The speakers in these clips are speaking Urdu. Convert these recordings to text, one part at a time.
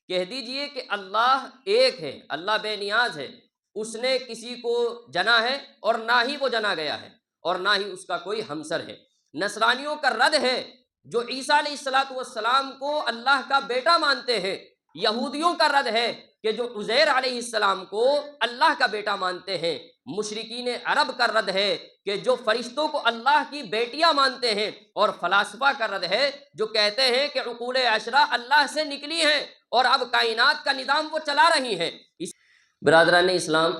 کہہ دیجئے کہ اللہ ایک ہے، اللہ بے نیاز ہے، اس نے کسی کو جنا ہے اور نہ ہی وہ جنا گیا ہے اور نہ ہی اس کا کوئی ہمسر ہے۔ نصرانیوں کا رد ہے جو عیسیٰ علیہ السلام کو اللہ کا بیٹا مانتے ہیں۔ یہودیوں کا رد ہے کہ جو عزیر علیہ السلام کو اللہ کا بیٹا مانتے ہیں۔ مشرکین عرب کا رد ہے کہ جو فرشتوں کو اللہ کی بیٹیاں مانتے ہیں، اور فلاسفہ کا رد ہے جو کہتے ہیں کہ عقول عشرہ اللہ سے نکلی ہیں اور اب کائنات کا نظام وہ چلا رہی ہیں۔ برادران اسلام،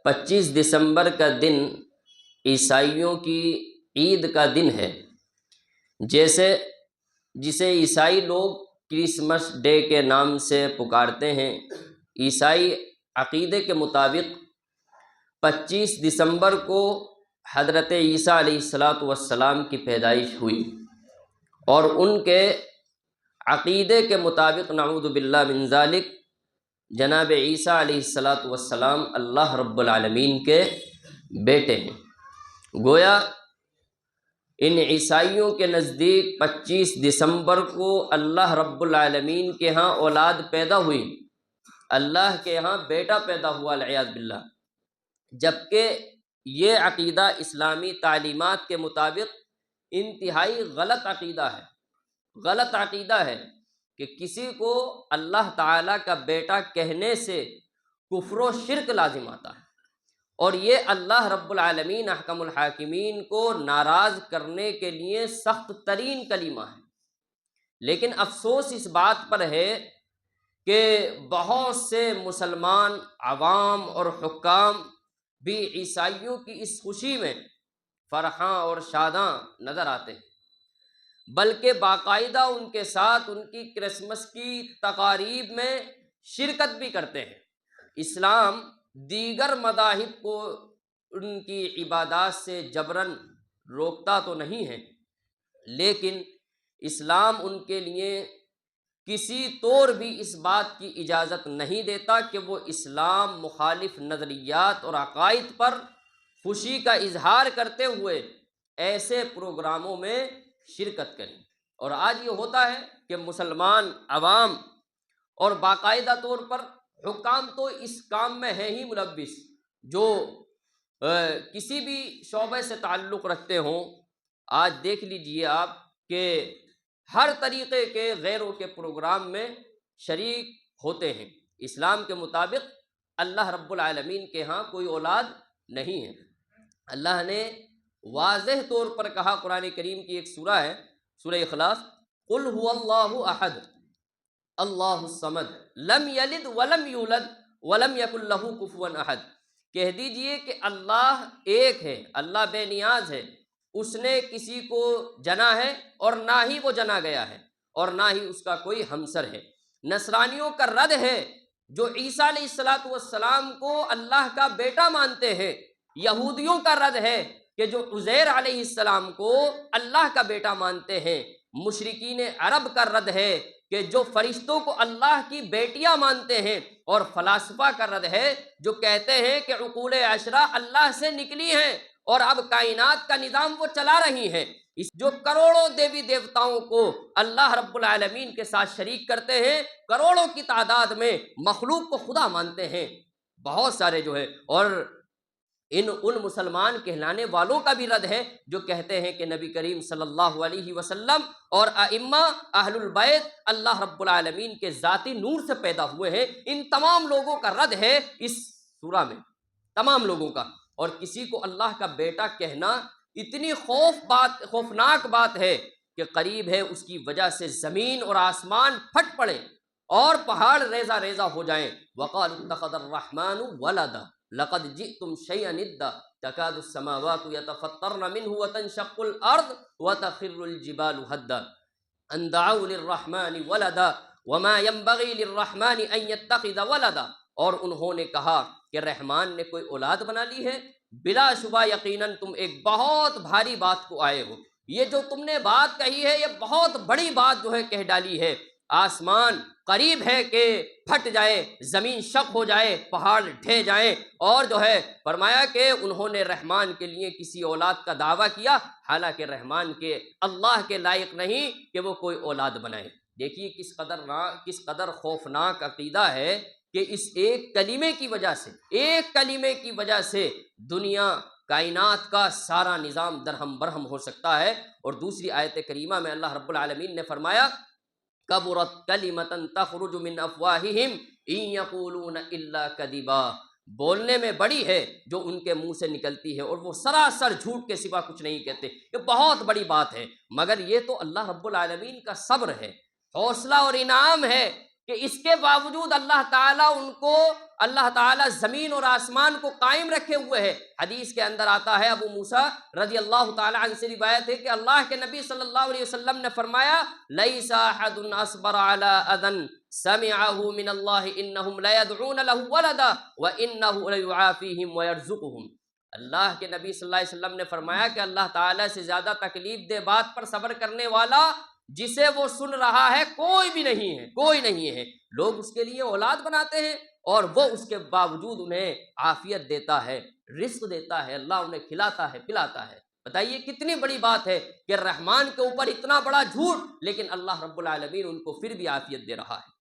25 دسمبر کا دن عیسائیوں کی عید کا دن ہے، جسے عیسائی لوگ کرسمس ڈے کے نام سے پکارتے ہیں۔ عیسائی عقیدے کے مطابق 25 دسمبر کو حضرت عیسیٰ علیہ السلام کی پیدائش ہوئی، اور ان کے عقیدے کے مطابق نعوذ باللہ من ذالک جناب عیسیٰ علیہ السلام اللہ رب العالمین کے بیٹے ہیں۔ گویا ان عیسائیوں کے نزدیک 25 دسمبر کو اللہ رب العالمین کے ہاں اولاد پیدا ہوئی، اللہ کے ہاں بیٹا پیدا ہوا والعیاذ باللہ، جبکہ یہ عقیدہ اسلامی تعلیمات کے مطابق انتہائی غلط عقیدہ ہے۔ غلط عقیدہ ہے کہ کسی کو اللہ تعالیٰ کا بیٹا کہنے سے کفر و شرک لازم آتا ہے، اور یہ اللہ رب العالمین احکم الحاکمین کو ناراض کرنے کے لیے سخت ترین کلمہ ہے۔ لیکن افسوس اس بات پر ہے کہ بہت سے مسلمان عوام اور حکام بھی عیسائیوں کی اس خوشی میں فرحاں اور شاداں نظر آتے ہیں، بلکہ باقاعدہ ان کے ساتھ ان کی کرسمس کی تقاریب میں شرکت بھی کرتے ہیں۔ اسلام دیگر مذاہب کو ان کی عبادات سے جبراً روکتا تو نہیں ہے، لیکن اسلام ان کے لیے کسی طور بھی اس بات کی اجازت نہیں دیتا کہ وہ اسلام مخالف نظریات اور عقائد پر خوشی کا اظہار کرتے ہوئے ایسے پروگراموں میں شرکت کریں۔ اور آج یہ ہوتا ہے کہ مسلمان عوام اور باقاعدہ طور پر حکام تو اس کام میں ہیں ہی ملوث، جو کسی بھی شعبے سے تعلق رکھتے ہوں۔ آج دیکھ لیجئے آپ کہ ہر طریقے کے غیروں کے پروگرام میں شریک ہوتے ہیں۔ اسلام کے مطابق اللہ رب العالمین کے ہاں کوئی اولاد نہیں ہے۔ اللہ نے واضح طور پر کہا، قرآن کریم کی ایک سورہ ہے، سورہ اخلاص، قل هو اللہ احد اللہ الصمد لم یلد ولم یولد ولم یکن لہ کفوا احد۔ کہہ دیجئے کہ اللہ ایک ہے، اللہ بے نیاز ہے، اس نے کسی کو جنا ہے اور نہ ہی وہ جنا گیا ہے اور نہ ہی اس کا کوئی ہمسر ہے۔ نصرانیوں کا رد ہے جو عیسیٰ علیہ السلام کو اللہ کا بیٹا مانتے ہیں۔ یہودیوں کا رد ہے کہ جو عزیر علیہ السلام کو اللہ کا بیٹا مانتے ہیں۔ مشرکین عرب کا رد ہے کہ جو فرشتوں کو اللہ کی بیٹیاں مانتے ہیں، اور فلاسفہ کا رد ہے جو کہتے ہیں کہ عقول عشرہ اللہ سے نکلی ہیں اور اب کائنات کا نظام وہ چلا رہی ہیں۔ جو کروڑوں دیوی دیوتاؤں کو اللہ رب العالمین کے ساتھ شریک کرتے ہیں، کروڑوں کی تعداد میں مخلوق کو خدا مانتے ہیں بہت سارے جو ہے، اور ان مسلمان کہلانے والوں کا بھی رد ہے جو کہتے ہیں کہ نبی کریم صلی اللہ علیہ وسلم اور ائمہ اہل البیت اللہ رب العالمین کے ذاتی نور سے پیدا ہوئے ہیں۔ ان تمام لوگوں کا رد ہے اس سورہ میں، تمام لوگوں کا۔ اور کسی کو اللہ کا بیٹا کہنا اتنی خوفناک بات ہے کہ قریب ہے اس کی وجہ سے زمین اور آسمان پھٹ پڑے اور پہاڑ ریزہ ریزہ ہو جائیں۔ وقالوا اتخذ الرحمن ولدا لقد جئتم شيئا ادا تكاد السماوات يتفطرن منه وتنشق الارض وتخر الجبال هدا ان دعوا للرحمن ولدا وما ينبغي للرحمن ان يتخذ ولدا۔ اور انہوں نے کہا کہ رحمان نے کوئی اولاد بنا لی ہے۔ بلا شبہ یقیناً تم ایک بہت بھاری بات کو آئے ہو، یہ جو تم نے بات کہی ہے یہ بہت بڑی بات جو ہے کہہ ڈالی ہے۔ آسمان قریب ہے کہ پھٹ جائے، زمین شق ہو جائے، پہاڑ ڈھے جائیں، اور جو ہے فرمایا کہ انہوں نے رحمان کے لیے کسی اولاد کا دعویٰ کیا، حالانکہ رحمان کے اللہ کے لائق نہیں کہ وہ کوئی اولاد بنائے۔ دیکھیے کس قدر خوفناک عقیدہ ہے کہ اس ایک کلمے کی وجہ سے دنیا کائنات کا سارا نظام درہم برہم ہو سکتا ہے۔ اور دوسری آیت کریمہ میں اللہ رب العالمین نے فرمایا کبرت کلمۃ تخرج من افواہہم ان یقولون الا کذبا، بولنے میں بڑی ہے جو ان کے منہ سے نکلتی ہے اور وہ سراسر جھوٹ کے سوا کچھ نہیں کہتے۔ یہ بہت بڑی بات ہے، مگر یہ تو اللہ رب العالمین کا صبر ہے، حوصلہ اور انعام ہے کہ اس کے باوجود اللہ تعالیٰ زمین اور آسمان کو قائم رکھے ہوئے ہے۔ حدیث کے اندر آتا ہے، ابو موسیٰ رضی اللہ تعالیٰ عنہ سے روایت ہے کہ اللہ کے نبی صلی اللہ علیہ وسلم نے فرمایا لیس احد اصبر علی اذن سمعه من اللہ انہم لیدعون له ولدا وانہ لیعافیہم ویرزقہم۔ اللہ کے نبی صلی اللہ علیہ وسلم نے فرمایا کہ اللہ تعالیٰ سے زیادہ تکلیف دہ بات پر صبر کرنے والا جسے وہ سن رہا ہے کوئی نہیں ہے۔ لوگ اس کے لیے اولاد بناتے ہیں اور وہ اس کے باوجود انہیں عافیت دیتا ہے، رزق دیتا ہے، اللہ انہیں کھلاتا ہے پلاتا ہے۔ بتائیے کتنی بڑی بات ہے کہ رحمان کے اوپر اتنا بڑا جھوٹ، لیکن اللہ رب العالمین ان کو پھر بھی عافیت دے رہا ہے۔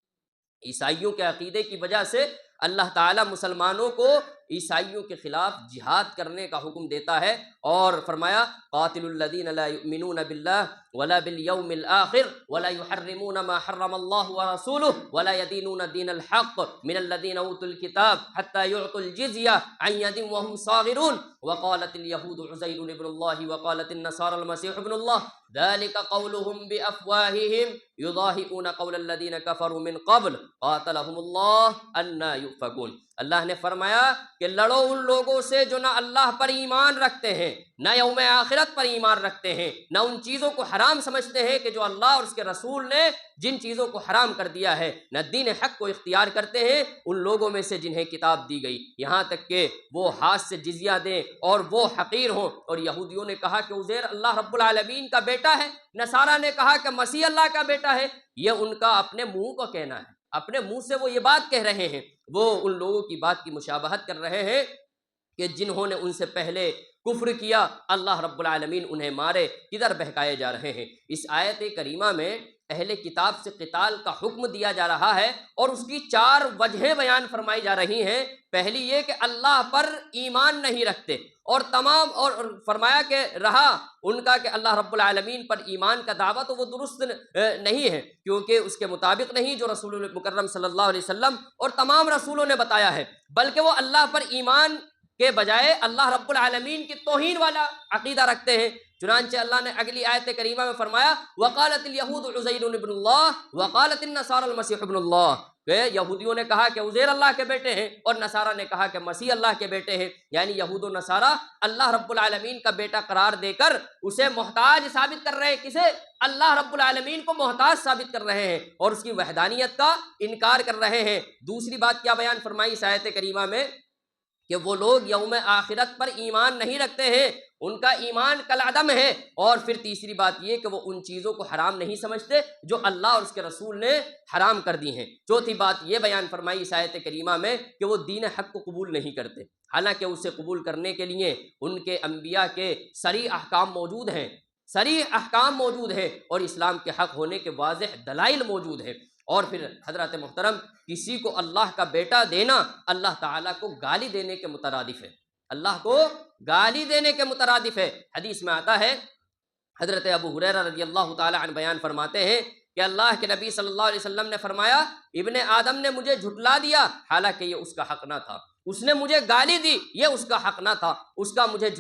عیسائیوں کے عقیدے کی وجہ سے اللہ تعالیٰ مسلمانوں کو عیسائیوں کے خلاف جہاد کرنے کا حکم دیتا ہے اور فرمایا قاتل الذین لا یؤمنون باللہ ولا بالیوم الآخر ولا یحرمون ما حرم اللہ ورسولہ ولا یدینون دین الحق من الذین اوتوا الکتاب حتی یعطوا الجزیہ عن ید وهم صاغرون وقالت الیہود عزیر ابن اللہ وقالت النصارى المسیح ابن اللہ ذلك قولهم بافواہہم یضاہئون قول الذین کفروا من قبل قاتلهم اللہ انا یؤفکون۔ اللہ نے فرمایا کہ لڑو ان لوگوں سے جو نہ اللہ پر ایمان رکھتے ہیں، نہ یوم آخرت پر ایمان رکھتے ہیں، نہ ان چیزوں کو حرام سمجھتے ہیں کہ جو اللہ اور اس کے رسول نے جن چیزوں کو حرام کر دیا ہے، نہ دین حق کو اختیار کرتے ہیں ان لوگوں میں سے جنہیں کتاب دی گئی، یہاں تک کہ وہ ہاتھ سے جزیہ دیں اور وہ حقیر ہوں۔ اور یہودیوں نے کہا کہ عزیر اللہ رب العالمین کا بیٹا ہے، نصارہ نے کہا کہ مسیح اللہ کا بیٹا ہے۔ یہ ان کا اپنے منہ کا کہنا ہے، اپنے منہ سے وہ یہ بات کہہ رہے ہیں، وہ ان لوگوں کی بات کی مشابہت کر رہے ہیں کہ جنہوں نے ان سے پہلے کفر کیا اللہ رب العالمین انہیں مارے، کدھر بہکائے جا رہے ہیں۔ اس آیت کریمہ میں اہل کتاب سے قتال کا حکم دیا جا رہا ہے اور اس کی 4 وجہیں بیان فرمائی جا رہی ہیں۔ پہلی یہ کہ اللہ پر ایمان نہیں رکھتے اور فرمایا کہ رہا ان کا کہ اللہ رب العالمین پر ایمان کا دعویٰ تو وہ درست نہیں ہے کیونکہ اس کے مطابق نہیں جو رسول مکرم صلی اللہ علیہ وسلم اور تمام رسولوں نے بتایا ہے، بلکہ وہ اللہ پر ایمان کے بجائے اللہ رب العالمین کی توہین والا عقیدہ رکھتے ہیں۔ چنانچہ اللہ نے اگلی آیت کریمہ میں فرمایا وقالت الیہود عزیر ابن اللہ وقالت النصارى المسیح ابن اللہ، کہ یہودیوں نے کہا کہ عزیر اللہ کے بیٹے ہیں اور نصارہ نے کہا کہ مسیح اللہ کے بیٹے ہیں، یعنی یہود و نصارہ اللہ رب العالمین کا بیٹا قرار دے کر اسے محتاج ثابت کر رہے ہیں۔ کسے؟ اللہ رب العالمین کو محتاج ثابت کر رہے ہیں اور اس کی وحدانیت کا انکار کر رہے ہیں۔ دوسری بات کیا بیان فرمائی اس آیت کریمہ میں کہ وہ لوگ یوم آخرت پر ایمان نہیں رکھتے ہیں، ان کا ایمان کالعدم ہے۔ اور پھر تیسری بات یہ کہ وہ ان چیزوں کو حرام نہیں سمجھتے جو اللہ اور اس کے رسول نے حرام کر دی ہیں۔ چوتھی بات یہ بیان فرمائی اس آیت کریمہ میں کہ وہ دین حق کو قبول نہیں کرتے، حالانکہ اسے قبول کرنے کے لیے ان کے انبیاء کے صریح احکام موجود ہیں اور اسلام کے حق ہونے کے واضح دلائل موجود ہیں۔ اور پھر حضرات محترم، کسی کو اللہ کا بیٹا دینا اللہ تعالیٰ کو گالی دینے کے مترادف ہے، اللہ کو گالی دینے کے مترادف ہے۔ حدیث میں آتا ہے، حضرت ابو ہریرہ رضی اللہ تعالی عنہ بیان فرماتے ہیں کہ اللہ کے نبی صلی اللہ علیہ وسلم نے فرمایا ابن آدم نے مجھے جھٹلا دیا حالانکہ یہ اس کا حق نہ تھا، اس نے مجھے گالی دی یہ اس کا حق نہ تھا، اس کا مجھے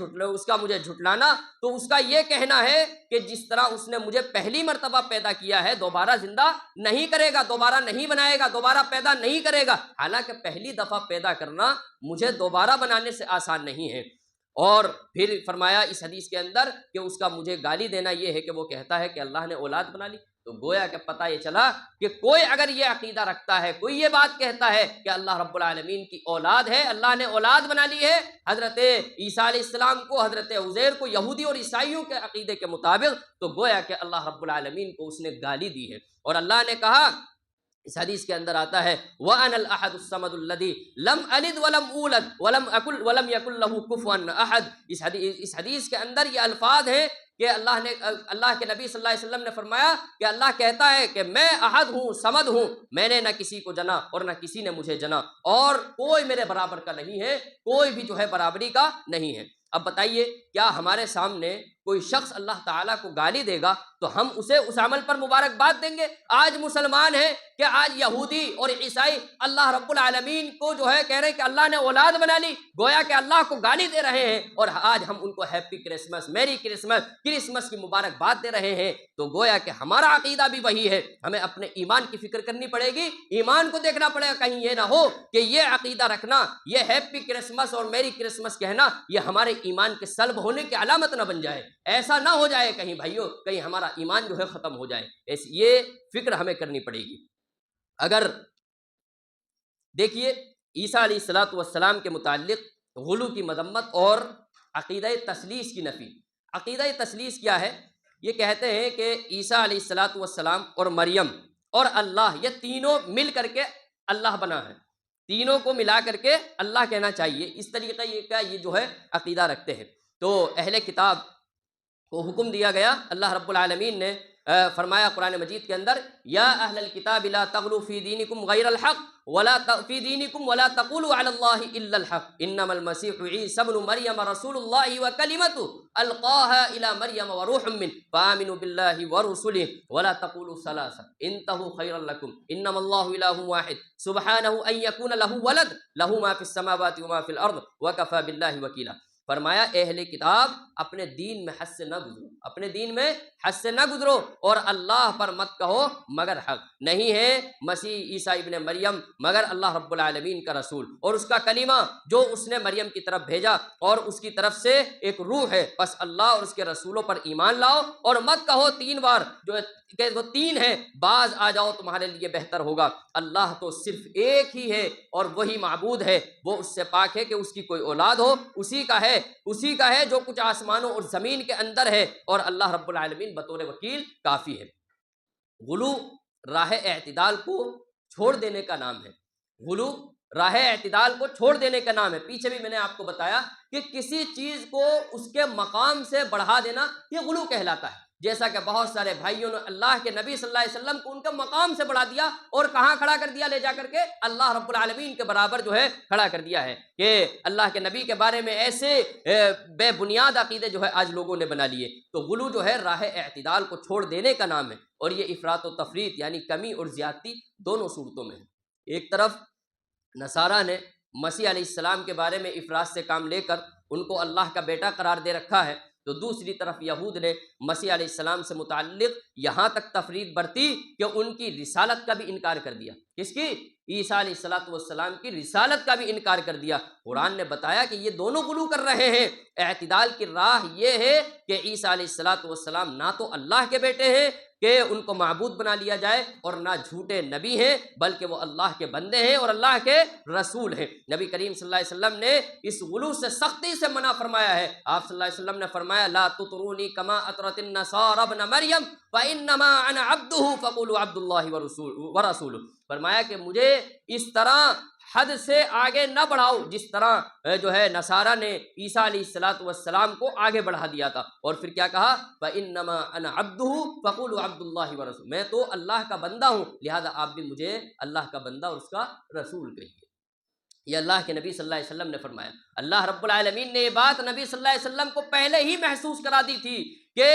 جھٹلانا تو اس کا یہ کہنا ہے کہ جس طرح اس نے مجھے پہلی مرتبہ پیدا کیا ہے دوبارہ زندہ نہیں کرے گا، دوبارہ نہیں بنائے گا، دوبارہ پیدا نہیں کرے گا، حالانکہ پہلی دفعہ پیدا کرنا مجھے دوبارہ بنانے سے آسان نہیں ہے۔ اور پھر فرمایا اس حدیث کے اندر کہ اس کا مجھے گالی دینا یہ ہے کہ وہ کہتا ہے کہ اللہ نے اولاد بنا لی۔ تو گویا کہ پتہ یہ چلا کہ کوئی اگر یہ عقیدہ رکھتا ہے، کوئی یہ بات کہتا ہے کہ اللہ رب العالمین کی اولاد ہے، اللہ نے اولاد بنا لی ہے، حضرت عیسیٰ علیہ السلام کو، حضرت عزیر کو یہودی اور عیسائیوں کے عقیدے کے مطابق، تو گویا کہ اللہ رب العالمین کو اس نے گالی دی ہے۔ اور اللہ نے کہا اس حدیث کے اندر آتا ہے وَأَنَا الْأَحَدُ الصَّمَدُ الَّذِي لَمْ أَلِدْ وَلَمْ أُولَدْ وَلَمْ يَكُنْ لَهُ كُفُوًا أَحَدٌ۔ اس حدیث کے اندر یہ الفاظ ہیں کہ اللہ کے نبی صلی اللہ علیہ وسلم نے فرمایا کہ اللہ کہتا ہے کہ میں احد ہوں، صمد ہوں، میں نے نہ کسی کو جنا اور نہ کسی نے مجھے جنا، اور کوئی میرے برابر کا نہیں ہے، کوئی بھی جو ہے برابری کا نہیں ہے۔ اب بتائیے کیا ہمارے سامنے کوئی شخص اللہ تعالیٰ کو گالی دے گا تو ہم اسے اس عمل پر مبارکباد دیں گے؟ آج مسلمان ہیں کہ آج یہودی اور عیسائی اللہ رب العالمین کو جو ہے کہہ رہے ہیں کہ اللہ نے اولاد بنا لی، گویا کہ اللہ کو گالی دے رہے ہیں، اور آج ہم ان کو ہیپی کرسمس، میری کرسمس کی مبارکباد دے رہے ہیں۔ تو گویا کہ ہمارا عقیدہ بھی وہی ہے، ہمیں اپنے ایمان کی فکر کرنی پڑے گی، ایمان کو دیکھنا پڑے گا، کہیں یہ نہ ہو کہ یہ عقیدہ رکھنا، یہ ہیپی کرسمس اور میری کرسمس کہنا یہ ہمارے ایمان کے سلب ہونے کی علامت نہ بن جائے، ایسا نہ ہو جائے کہیں بھائیو، کہیں ہمارا ایمان جو ہے ختم ہو جائے۔ یہ فکر ہمیں کرنی پڑے گی۔ اگر دیکھیے عیسیٰ علیہ السلام کے متعلق غلو کی مذمت اور عقیدہ تثلیث کی نفی۔ عقیدہ تثلیث کیا ہے؟ یہ کہتے ہیں کہ عیسیٰ علیہ السلام اور مریم اور اللہ یہ تینوں مل کر کے اللہ بنا ہے، تینوں کو ملا کر کے اللہ کہنا چاہیے، اس طریقے کا یہ جو ہے عقیدہ رکھتے ہیں۔ تو اہل کتاب کو حکم دیا گیا، اللہ رب العالمین نے فرمایا قرآن مجید کے اندر یا اہل الکتاب لا تغلوا فی دینکم غیر الحق فی دینکم ولا تقولوا علی اللہ الا الحق انما المسیح عیسی ابن مریم رسول اللہ وکلمتہ القاها الی مریم وروح منہ فآمنوا باللہ ورسلہ ولا تقولوا ثلاثہ انتہوا خیرا لکم انما اللہ الہ واحد سبحانہ ان یکون لہ ولد لہ ما فی السماوات وما فی الارض وکفی باللہ وکیلا۔ فرمایا اہل کتاب اپنے دین میں حد سے نہ گزرو، اپنے دین میں حد سے نہ گزرو، اور اللہ پر مت کہو مگر حق، نہیں ہے مسیح عیسیٰ ابن مریم مگر اللہ رب العالمین کا رسول اور اس کا کلمہ جو اس نے مریم کی طرف بھیجا، اور اس کی طرف سے ایک روح ہے، بس اللہ اور اس کے رسولوں پر ایمان لاؤ، اور مت کہو تین بار جو کہ وہ تین ہے، بعض آ جاؤ تمہارے لیے بہتر ہوگا۔ اللہ تو صرف ایک ہی ہے اور وہی معبود ہے، وہ اس سے پاک ہے کہ اس کی کوئی اولاد ہو، اسی کا ہے جو کچھ آسمانوں اور زمین کے اندر ہے، اور اللہ رب العالمین بطور وکیل کافی ہے۔ غلو راہ اعتدال کو چھوڑ دینے کا نام ہے، غلو راہ اعتدال کو چھوڑ دینے کا نام ہے۔ پیچھے بھی میں نے آپ کو بتایا کہ کسی چیز کو اس کے مقام سے بڑھا دینا یہ غلو کہلاتا ہے، جیسا کہ بہت سارے بھائیوں نے اللہ کے نبی صلی اللہ علیہ وسلم کو ان کا مقام سے بڑھا دیا، اور کہاں کھڑا کر دیا؟ لے جا کر کے اللہ رب العالمین کے برابر جو ہے کھڑا کر دیا ہے، کہ اللہ کے نبی کے بارے میں ایسے بے بنیاد عقیدے جو ہے آج لوگوں نے بنا لیے۔ تو غلو جو ہے راہ اعتدال کو چھوڑ دینے کا نام ہے، اور یہ افراط و تفریط یعنی کمی اور زیادتی دونوں صورتوں میں ہے۔ ایک طرف نصارہ نے مسیح علیہ السلام کے بارے میں افراط سے کام لے کر ان کو اللہ کا بیٹا قرار دے رکھا ہے، تو دوسری طرف یہود نے مسیح علیہ السلام سے متعلق یہاں تک تفریط برتی کہ ان کی رسالت کا بھی انکار کر دیا۔ کس کی؟ عیسیٰ علیہ السلام کی رسالت کا بھی انکار کر دیا۔ قرآن نے بتایا کہ یہ دونوں غلو کر رہے ہیں۔ اعتدال کی راہ یہ ہے کہ عیسیٰ علیہ السلام نہ تو اللہ کے بیٹے ہیں کہ ان کو معبود بنا لیا جائے، اور نہ جھوٹے نبی ہیں بلکہ وہ اللہ کے بندے ہیں اور اللہ کے رسول ہیں۔ نبی کریم صلی اللہ علیہ وسلم نے اس غلو سے سختی سے منع فرمایا ہے۔ آپ صلی اللہ علیہ وسلم نے فرمایا لا تطرونی کما اطرت النصارى ابن مریم فانما انا عبدہ فقولوا عبد اللہ ورسولہ۔ فرمایا کہ مجھے اس طرح حد سے آگے نہ بڑھاؤ جس طرح جو ہے نصارہ نے عیسیٰ علیہ السلام کو آگے بڑھا دیا تھا، اور پھر کیا کہا؟ فَإِنَّمَا أَنَا عَبْدُهُ فَقُولُوا عَبْدُ اللَّهِ وَرَسُولُهُ، میں تو اللہ کا بندہ ہوں، لہذا آپ بھی مجھے اللہ کا بندہ اور اس کا رسول کہیے۔ یہ اللہ کے نبی صلی اللہ علیہ وسلم نے فرمایا۔ اللہ رب العالمین نے یہ بات نبی صلی اللہ علیہ وسلم کو پہلے ہی محسوس کرا دی تھی کہ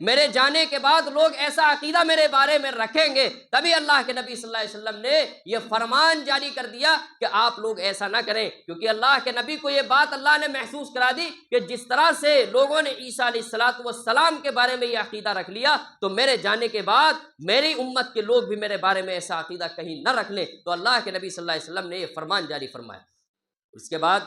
میرے جانے کے بعد لوگ ایسا عقیدہ میرے بارے میں رکھیں گے، تبھی اللہ کے نبی صلی اللہ علیہ وسلم نے یہ فرمان جاری کر دیا کہ آپ لوگ ایسا نہ کریں، کیونکہ اللہ کے نبی کو یہ بات اللہ نے محسوس کرا دی کہ جس طرح سے لوگوں نے عیسیٰ علیہ السلام کے بارے میں یہ عقیدہ رکھ لیا، تو میرے جانے کے بعد میری امت کے لوگ بھی میرے بارے میں ایسا عقیدہ کہیں نہ رکھ لیں۔ تو اللہ کے نبی صلی اللہ علیہ وسلم نے یہ فرمان جاری فرمایا۔ اس کے بعد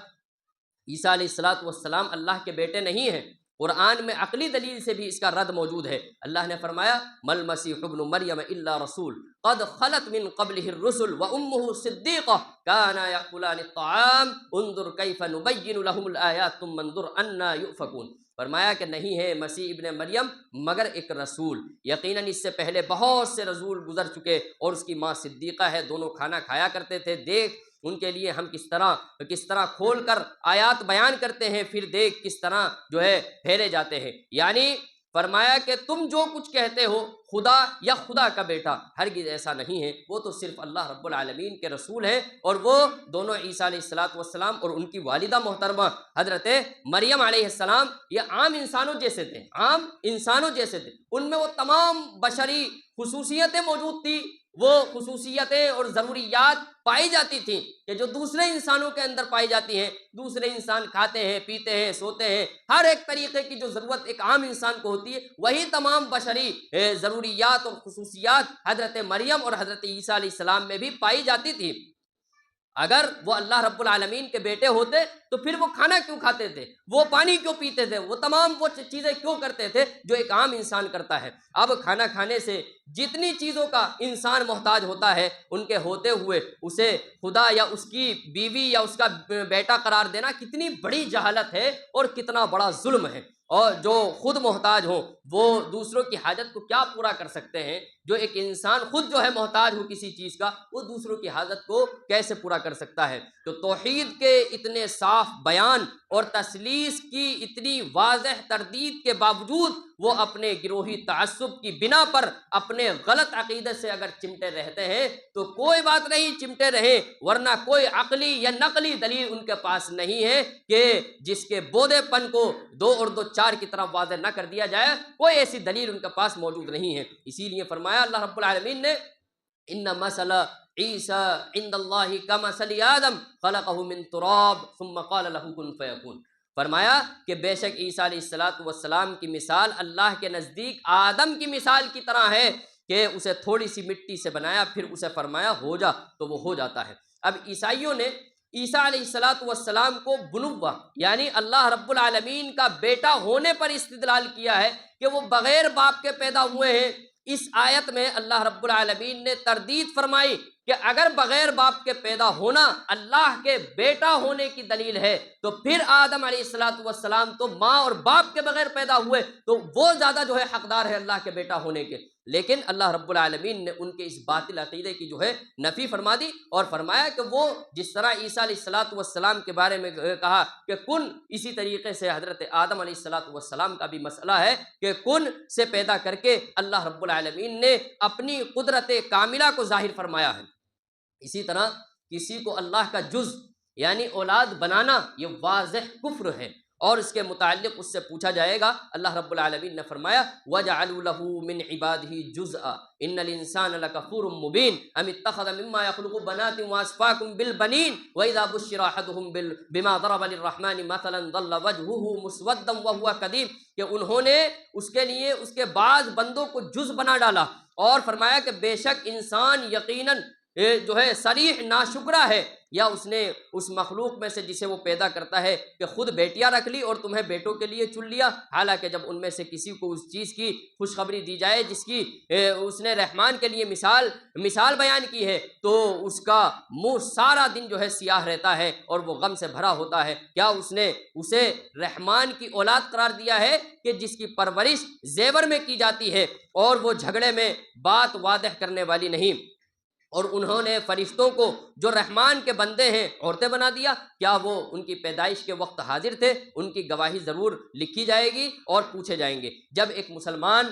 عیسیٰ علیہ السلام اللہ کے بیٹے نہیں ہیں، قرآن میں عقلی دلیل سے بھی اس کا رد موجود ہے۔ اللہ نے فرمایا مل مسیح ابن مریم الا رسول قد خلت من قبله الرسل وامه صدیقہ كانا یاکلان الطعام انظر کیف نبین لهم الآیات ثم انظر انا یؤفکون۔ فرمایا کہ نہیں ہے مسیح ابن مریم مگر ایک رسول، یقیناً اس سے پہلے بہت سے رسول گزر چکے اور اس کی ماں صدیقہ ہے، دونوں کھانا کھایا کرتے تھے، دیکھ ان کے لیے ہم کس طرح کھول کر آیات بیان کرتے ہیں، پھر دیکھ کس طرح جو ہے پھیرے جاتے ہیں۔ یعنی فرمایا کہ تم جو کچھ کہتے ہو خدا یا خدا کا بیٹا، ہرگز ایسا نہیں ہے، وہ تو صرف اللہ رب العالمین کے رسول ہیں، اور وہ دونوں عیسیٰ علیہ السلام اور ان کی والدہ محترمہ حضرت مریم علیہ السلام یہ عام انسانوں جیسے تھے، عام انسانوں جیسے تھے، ان میں وہ تمام بشری خصوصیتیں موجود تھی، وہ خصوصیتیں اور ضروریات پائی جاتی تھیں کہ جو دوسرے انسانوں کے اندر پائی جاتی ہیں۔ دوسرے انسان کھاتے ہیں، پیتے ہیں، سوتے ہیں، ہر ایک طریقے کی جو ضرورت ایک عام انسان کو ہوتی ہے، وہی تمام بشری ضروریات اور خصوصیات حضرت مریم اور حضرت عیسیٰ علیہ السلام میں بھی پائی جاتی تھی۔ اگر وہ اللہ رب العالمین کے بیٹے ہوتے تو پھر وہ کھانا کیوں کھاتے تھے، وہ پانی کیوں پیتے تھے، وہ تمام وہ چیزیں کیوں کرتے تھے جو ایک عام انسان کرتا ہے۔ اب کھانا کھانے سے جتنی چیزوں کا انسان محتاج ہوتا ہے، ان کے ہوتے ہوئے اسے خدا یا اس کی بیوی یا اس کا بیٹا قرار دینا کتنی بڑی جہالت ہے اور کتنا بڑا ظلم ہے۔ اور جو خود محتاج ہوں وہ دوسروں کی حاجت کو کیا پورا کر سکتے ہیں؟ جو ایک انسان خود جو ہے محتاج ہو کسی چیز کا، وہ دوسروں کی حاجت کو کیسے پورا کر سکتا ہے؟ تو توحید کے اتنے صاف بیان اور تثلیث کی اتنی واضح تردید کے باوجود وہ اپنے گروہی تعصب کی بنا پر اپنے غلط عقیدے سے اگر چمٹے رہتے ہیں تو کوئی بات نہیں، چمٹے رہیں، ورنہ کوئی عقلی یا نقلی دلیل ان کے پاس نہیں ہے کہ جس کے بودے پن کو 2 اور 2 4 کی طرف واضح نہ کر دیا جائے، کوئی ایسی دلیل ان کے پاس موجود نہیں ہے۔ اسی لیے فرمایا اللہ رب العالمین نے ان مثل عیسیٰ عند اللہ کمثل آدم خلقہ من تراب ثم قال له کن فیکون۔ فرمایا کہ بے شک عیسیٰ علیہ السلام کی مثال اللہ کے نزدیک آدم کی مثال کی طرح ہے کہ اسے تھوڑی سی مٹی سے بنایا، پھر اسے فرمایا ہو جا تو وہ ہو جاتا ہے۔ اب عیسائیوں نے عیسیٰ علیہ السلام کو بنوہ یعنی اللہ رب العالمین کا بیٹا ہونے پر استدلال کیا ہے کہ وہ بغیر باپ کے پیدا ہوئے ہیں۔ اس آیت میں اللہ رب العالمین نے تردید فرمائی کہ اگر بغیر باپ کے پیدا ہونا اللہ کے بیٹا ہونے کی دلیل ہے تو پھر آدم علیہ السلام تو ماں اور باپ کے بغیر پیدا ہوئے، تو وہ زیادہ جو ہے حقدار ہے اللہ کے بیٹا ہونے کے۔ لیکن اللہ رب العالمین نے ان کے اس باطل عقیدے کی جو ہے نفی فرما دی اور فرمایا کہ وہ جس طرح عیسیٰ علیہ السلام کے بارے میں کہا کہ کن، اسی طریقے سے حضرت آدم علیہ السلام کا بھی مسئلہ ہے کہ کن سے پیدا کر کے اللہ رب العالمین نے اپنی قدرت کاملہ کو ظاہر فرمایا ہے۔ اسی طرح کسی کو اللہ کا جز یعنی اولاد بنانا یہ واضح کفر ہے، اور اس کے متعلق اس سے پوچھا جائے گا۔ اللہ رب العالمین نے فرمایا وَجَعَلُوا لَهُ مِنْ عِبَادِهِ جُزْءًا إِنَّ الْإِنسَانَ لَكَفُورٌ مُبِينٌ أَمِ اتَّخَذَ مِمَّا يَخْلُقُ بَنَاتٍ وَأَصْفَاكُمْ بِالْبَنِينَ وَإِذَا بُشِّرَ أَحَدُهُم بِمَا ضَرَبَ لِلرَّحْمَنِ مَثَلًا ظَلَّ وَجْهُهُ مُسْوَدًّا وَهُوَ كَظِيمٌ، کہ انہوں نے اس کے لیے اس کے بعض بندوں کو جز بنا ڈالا، اور فرمایا کہ بے شک انسان یقیناً جو ہے صریح ناشکرا ہے، یا اس نے اس مخلوق میں سے جسے وہ پیدا کرتا ہے کہ خود بیٹیاں رکھ لی اور تمہیں بیٹوں کے لیے چن لیا، حالانکہ جب ان میں سے کسی کو اس چیز کی خوشخبری دی جائے جس کی اس نے رحمان کے لیے مثال بیان کی ہے تو اس کا منہ سارا دن جو ہے سیاہ رہتا ہے اور وہ غم سے بھرا ہوتا ہے۔ کیا اس نے اسے رحمان کی اولاد قرار دیا ہے کہ جس کی پرورش زیور میں کی جاتی ہے اور وہ جھگڑے میں بات واضح کرنے والی نہیں؟ اور انہوں نے فرشتوں کو جو رحمان کے بندے ہیں عورتیں بنا دیا، کیا وہ ان کی پیدائش کے وقت حاضر تھے؟ ان کی گواہی ضرور لکھی جائے گی اور پوچھے جائیں گے۔ جب ایک مسلمان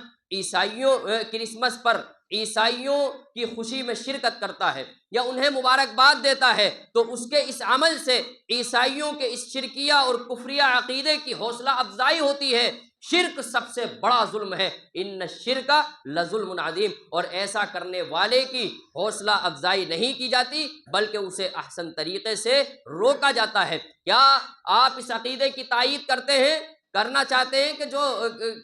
کرسمس پر عیسائیوں کی خوشی میں شرکت کرتا ہے یا انہیں مبارکباد دیتا ہے تو اس کے اس عمل سے عیسائیوں کے اس شرکیہ اور کفریہ عقیدے کی حوصلہ افزائی ہوتی ہے۔ شرک سب سے بڑا ظلم ہے، ان الشرک لظلم عظیم، اور ایسا کرنے والے کی حوصلہ افزائی نہیں کی جاتی بلکہ اسے احسن طریقے سے روکا جاتا ہے۔ کیا آپ اس عقیدے کی تائید کرنا چاہتے ہیں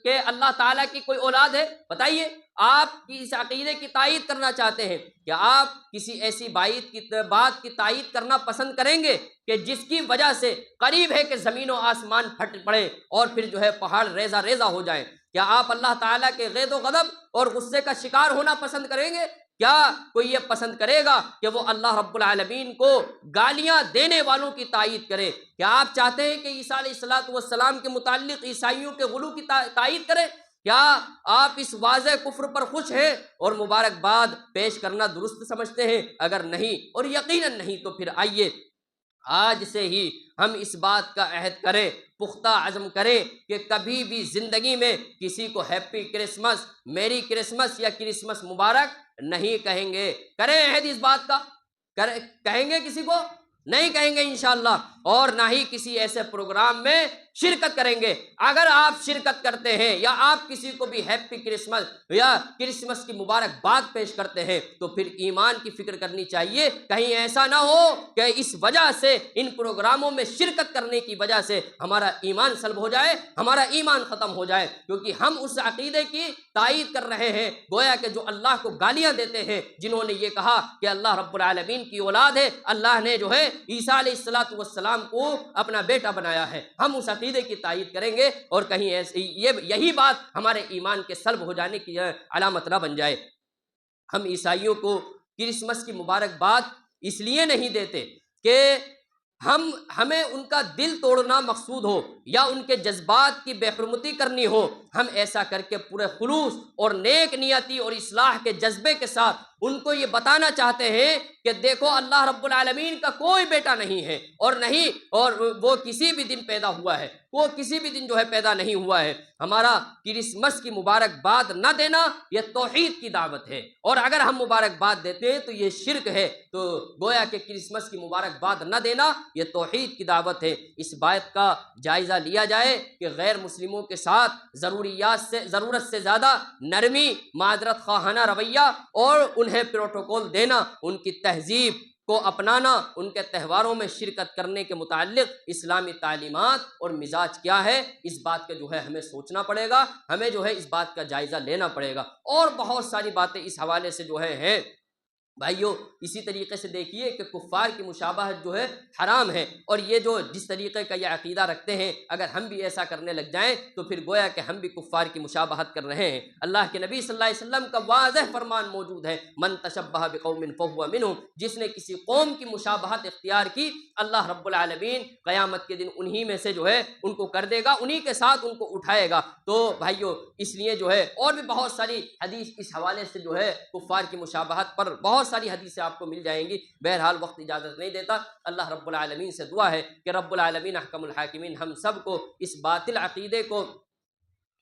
کہ اللہ تعالیٰ کی کوئی اولاد ہے؟ بتائیے، آپ کی اس عقیدے کی تائید کرنا چاہتے ہیں؟ کیا آپ کسی ایسی بات کی تائید کرنا پسند کریں گے کہ جس کی وجہ سے قریب ہے کہ زمین و آسمان پھٹ پڑے اور پھر جو ہے پہاڑ ریزہ ریزہ ہو جائیں؟ کیا آپ اللہ تعالیٰ کے غیظ و غضب اور غصے کا شکار ہونا پسند کریں گے؟ کیا کوئی یہ پسند کرے گا کہ وہ اللہ رب العالمین کو گالیاں دینے والوں کی تائید کرے؟ کیا آپ چاہتے ہیں کہ عیسیٰ علیہ السلام کے متعلق عیسائیوں کے غلو کی تائید کرے؟ کیا آپ اس واضح کفر پر خوش ہیں اور مبارکباد پیش کرنا درست سمجھتے ہیں؟ اگر نہیں، اور یقیناً نہیں، تو پھر آئیے آج سے ہی ہم اس بات کا عہد کریں، پختہ عزم کریں کہ کبھی بھی زندگی میں کسی کو ہیپی کرسمس، میری کرسمس یا کرسمس مبارک نہیں کہیں گے۔ کریں عہد اس بات کا؟ کہیں گے کسی کو؟ نہیں کہیں گے انشاءاللہ، اور نہ ہی کسی ایسے پروگرام میں شرکت کریں گے۔ اگر آپ شرکت کرتے ہیں یا آپ کسی کو بھی ہیپی کرسمس یا کرسمس کی مبارکباد پیش کرتے ہیں تو پھر ایمان کی فکر کرنی چاہیے، کہیں ایسا نہ ہو کہ اس وجہ سے، ان پروگراموں میں شرکت کرنے کی وجہ سے ہمارا ایمان سلب ہو جائے، ہمارا ایمان ختم ہو جائے، کیونکہ ہم اس عقیدے کی تائید کر رہے ہیں گویا کہ جو اللہ کو گالیاں دیتے ہیں، جنہوں نے یہ کہا کہ اللہ رب العالمین کی اولاد ہے، اللہ نے جو ہے عیسیٰ علیہ السلام کو اپنا بیٹا بنایا ہے۔ ہم اس عقیدے کی تائید کریں گے، اور کہیں یہی بات ہمارے ایمان کے سلب ہو جانے کی علامت نہ بن جائے۔ ہم عیسائیوں کو کرسمس کی مبارکباد اس لیے نہیں دیتے کہ ہمیں ان کا دل توڑنا مقصود ہو یا ان کے جذبات کی بے حرمتی کرنی ہو۔ ہم ایسا کر کے پورے خلوص اور نیک نیتی اور اصلاح کے جذبے کے ساتھ ان کو یہ بتانا چاہتے ہیں کہ دیکھو اللہ رب العالمین کا کوئی بیٹا نہیں ہے، اور وہ کسی بھی دن پیدا ہوا ہے، وہ کسی بھی دن جو ہے پیدا نہیں ہوا ہے۔ ہمارا کرسمس کی مبارکباد نہ دینا یہ توحید کی دعوت ہے، اور اگر ہم مبارکباد دیتے ہیں تو یہ شرک ہے۔ تو گویا کہ کرسمس کی مبارکباد نہ دینا یہ توحید کی دعوت ہے۔ اس بات کا جائزہ لیا جائے کہ غیر مسلموں کے ساتھ ضرورت سے زیادہ نرمی، معذرت خواہانہ رویہ اور انہیں پروٹوکول دینا، ان کی تہذیب کو اپنانا، ان کے تہواروں میں شرکت کرنے کے متعلق اسلامی تعلیمات اور مزاج کیا ہے، اس بات کا جو ہے ہمیں سوچنا پڑے گا، ہمیں جو ہے اس بات کا جائزہ لینا پڑے گا۔ اور بہت ساری باتیں اس حوالے سے جو ہے ہیں بھائیو۔ اسی طریقے سے دیکھیے کہ کفار کی مشابہت جو ہے حرام ہے، اور یہ جو جس طریقے کا یہ عقیدہ رکھتے ہیں، اگر ہم بھی ایسا کرنے لگ جائیں تو پھر گویا کہ ہم بھی کفار کی مشابہت کر رہے ہیں۔ اللہ کے نبی صلی اللہ علیہ وسلم کا واضح فرمان موجود ہے، من تشبہ بقوم فہو منہم، جس نے کسی قوم کی مشابہت اختیار کی، اللہ رب العالمین قیامت کے دن انہی میں سے جو ہے ان کو کر دے گا، انہی کے ساتھ ان کو اٹھائے گا۔ تو بھائیو اس لیے جو ہے اور بھی بہت ساری حدیث اس حوالے سے جو ہے کفار کی مشابہت پر بہت ساری حدیثیں آپ کو مل جائیں گی، بہرحال وقت اجازت نہیں دیتا۔ اللہ رب العالمین سے دعا ہے کہ رب العالمین احکم الحاکمین ہم سب کو اس باطل عقیدے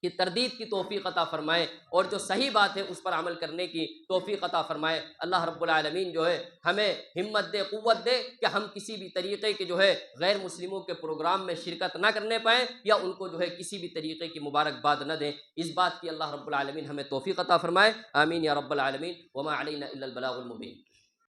کی تردید کی توفیق عطا فرمائے، اور جو صحیح بات ہے اس پر عمل کرنے کی توفیق عطا فرمائے۔ اللہ رب العالمین جو ہے ہمیں ہمت دے، قوت دے کہ ہم کسی بھی طریقے کے جو ہے غیر مسلموں کے پروگرام میں شرکت نہ کرنے پائیں، یا ان کو جو ہے کسی بھی طریقے کی مبارکباد نہ دیں۔ اس بات کی اللہ رب العالمین ہمیں توفیق عطا فرمائے، آمین یا رب العالمین۔ وما علینا الا البلاغ المبین۔